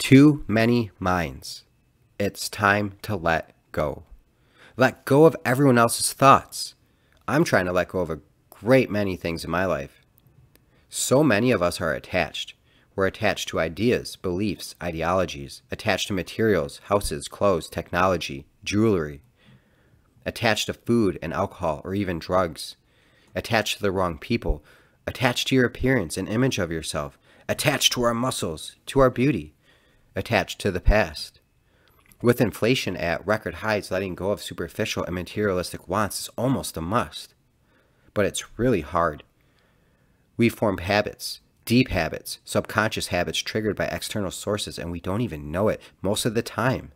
Too many minds. It's time to let go. Let go of everyone else's thoughts. I'm trying to let go of a great many things in my life. So many of us are attached. We're attached to ideas, beliefs, ideologies, attached to materials, houses, clothes, technology, jewelry, attached to food and alcohol or even drugs, attached to the wrong people, attached to your appearance and image of yourself, attached to our muscles, to our beauty, attached to the past. With inflation at record highs, letting go of superficial and materialistic wants is almost a must. But it's really hard. We form habits, deep habits, subconscious habits triggered by external sources, and we don't even know it most of the time.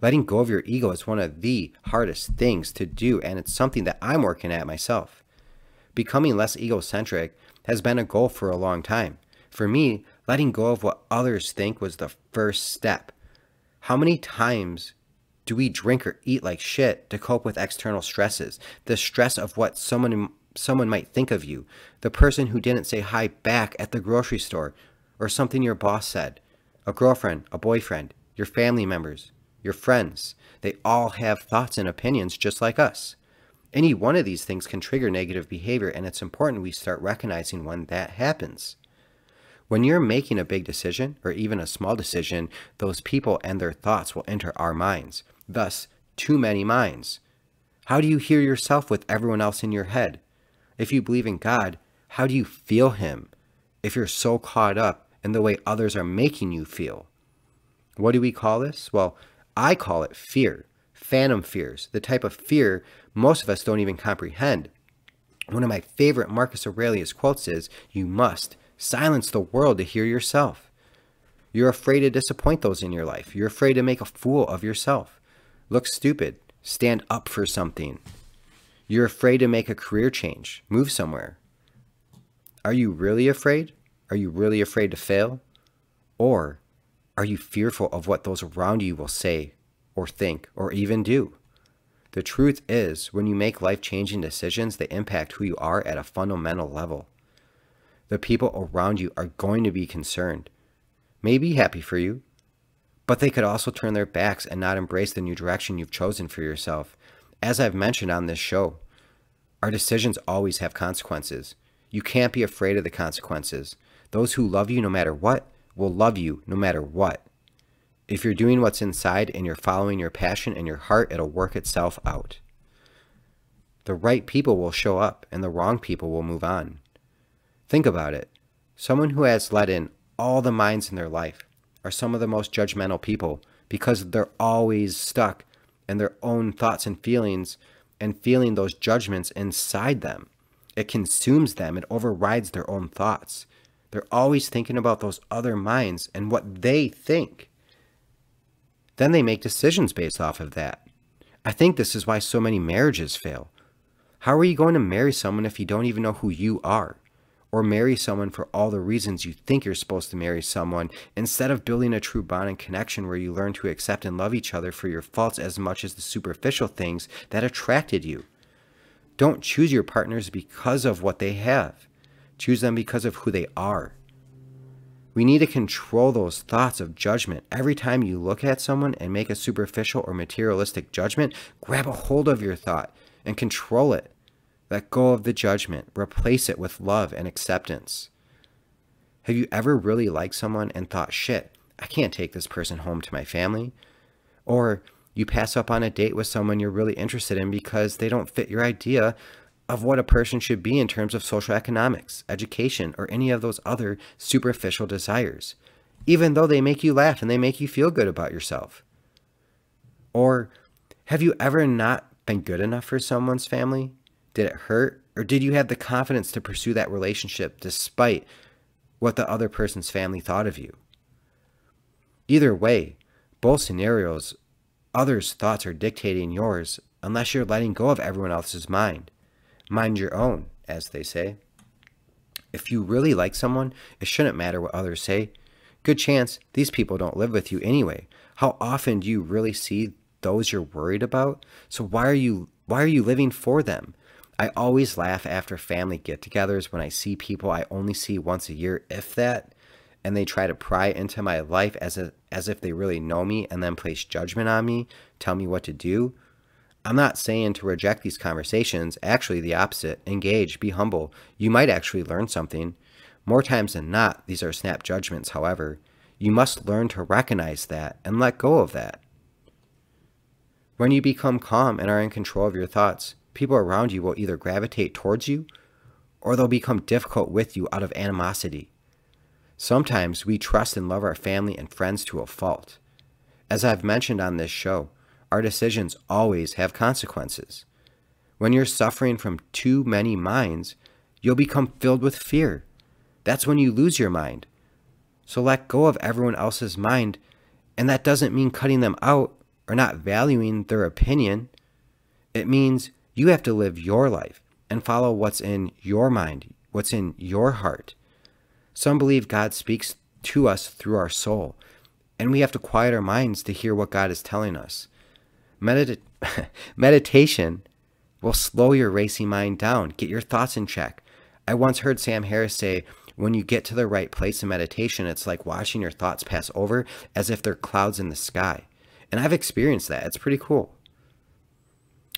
Letting go of your ego is one of the hardest things to do, and it's something that I'm working at myself. Becoming less egocentric has been a goal for a long time. For me, letting go of what others think was the first step. How many times do we drink or eat like shit to cope with external stresses? The stress of what someone might think of you, the person who didn't say hi back at the grocery store, or something your boss said, a girlfriend, a boyfriend, your family members, your friends. They all have thoughts and opinions just like us. Any one of these things can trigger negative behavior, and it's important we start recognizing when that happens. When you're making a big decision, or even a small decision, those people and their thoughts will enter our minds. Thus, too many minds. How do you hear yourself with everyone else in your head? If you believe in God, how do you feel Him if you're so caught up in the way others are making you feel? What do we call this? Well, I call it fear. Phantom fears, the type of fear most of us don't even comprehend. One of my favorite Marcus Aurelius quotes is, "You must silence the world to hear yourself." You're afraid to disappoint those in your life. You're afraid to make a fool of yourself. Look stupid. Stand up for something. You're afraid to make a career change. Move somewhere. Are you really afraid? Are you really afraid to fail? Or are you fearful of what those around you will say or think or even do? The truth is, when you make life-changing decisions, they impact who you are at a fundamental level. The people around you are going to be concerned, may be happy for you, but they could also turn their backs and not embrace the new direction you've chosen for yourself. As I've mentioned on this show, our decisions always have consequences. You can't be afraid of the consequences. Those who love you no matter what will love you no matter what. If you're doing what's inside and you're following your passion and your heart, it'll work itself out. The right people will show up and the wrong people will move on. Think about it. Someone who has let in all the minds in their life are some of the most judgmental people because they're always stuck in their own thoughts and feelings and feeling those judgments inside them. It consumes them. It overrides their own thoughts. They're always thinking about those other minds and what they think. Then they make decisions based off of that. I think this is why so many marriages fail. How are you going to marry someone if you don't even know who you are? Or marry someone for all the reasons you think you're supposed to marry someone, instead of building a true bond and connection where you learn to accept and love each other for your faults as much as the superficial things that attracted you. Don't choose your partners because of what they have. Choose them because of who they are. We need to control those thoughts of judgment. Every time you look at someone and make a superficial or materialistic judgment, grab a hold of your thought and control it. Let go of the judgment. Replace it with love and acceptance. Have you ever really liked someone and thought, shit, I can't take this person home to my family? Or you pass up on a date with someone you're really interested in because they don't fit your idea of what a person should be in terms of social economics, education, or any of those other superficial desires, even though they make you laugh and they make you feel good about yourself. Or have you ever not been good enough for someone's family? Did it hurt? Or did you have the confidence to pursue that relationship despite what the other person's family thought of you? Either way, both scenarios, others' thoughts are dictating yours unless you're letting go of everyone else's mind. Mind your own, as they say. If you really like someone, it shouldn't matter what others say. Good chance these people don't live with you anyway. How often do you really see those you're worried about? So why are you living for them? I always laugh after family get-togethers when I see people I only see once a year, if that, and they try to pry into my life as if they really know me and then place judgment on me, tell me what to do, I'm not saying to reject these conversations. Actually, the opposite. Engage, be humble. You might actually learn something. More times than not, these are snap judgments, however. You must learn to recognize that and let go of that. When you become calm and are in control of your thoughts, people around you will either gravitate towards you or they'll become difficult with you out of animosity. Sometimes we trust and love our family and friends to a fault. As I've mentioned on this show, our decisions always have consequences. When you're suffering from too many minds, you'll become filled with fear. That's when you lose your mind. So let go of everyone else's mind, and that doesn't mean cutting them out or not valuing their opinion. It means you have to live your life and follow what's in your mind, what's in your heart. Some believe God speaks to us through our soul, and we have to quiet our minds to hear what God is telling us. Meditation will slow your racing mind down, get your thoughts in check. I once heard Sam Harris say, when you get to the right place in meditation, it's like watching your thoughts pass over as if they're clouds in the sky. And I've experienced that. It's pretty cool.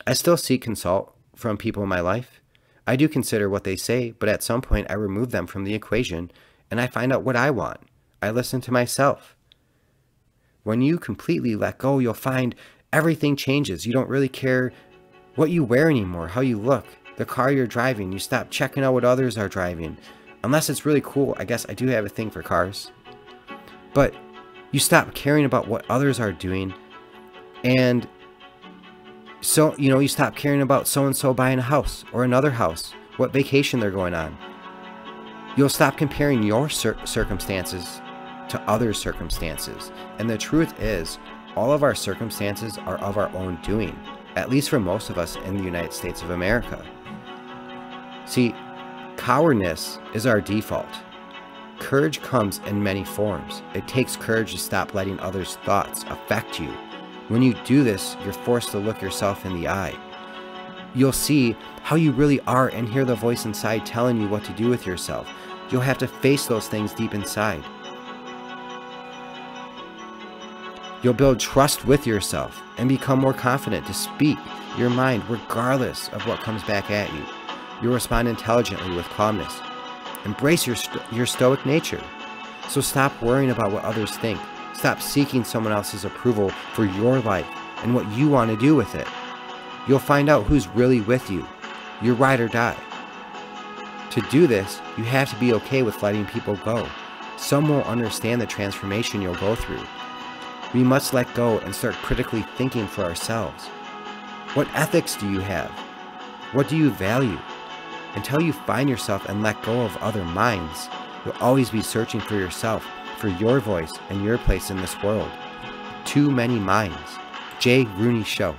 I still seek consult from people in my life. I do consider what they say, but at some point I remove them from the equation and I find out what I want. I listen to myself. When you completely let go, you'll find everything changes. You don't really care what you wear anymore, how you look, the car you're driving. You stop checking out what others are driving. Unless it's really cool. I guess I do have a thing for cars. But you stop caring about what others are doing. And so, you stop caring about so-and-so buying a house or another house, what vacation they're going on. You'll stop comparing your circumstances to other circumstances. And the truth is, all of our circumstances are of our own doing, at least for most of us in the United States of America. See, cowardice is our default. Courage comes in many forms. It takes courage to stop letting others' thoughts affect you. When you do this, you're forced to look yourself in the eye. You'll see how you really are and hear the voice inside telling you what to do with yourself. You'll have to face those things deep inside. You'll build trust with yourself and become more confident to speak your mind regardless of what comes back at you. You'll respond intelligently with calmness. Embrace your stoic nature. So stop worrying about what others think. Stop seeking someone else's approval for your life and what you want to do with it. You'll find out who's really with you, your ride or die. To do this, you have to be okay with letting people go. Some won't understand the transformation you'll go through. We must let go and start critically thinking for ourselves. What ethics do you have? What do you value? Until you find yourself and let go of other minds, you'll always be searching for yourself, for your voice and your place in this world. Too many minds. Jay Rooney Show.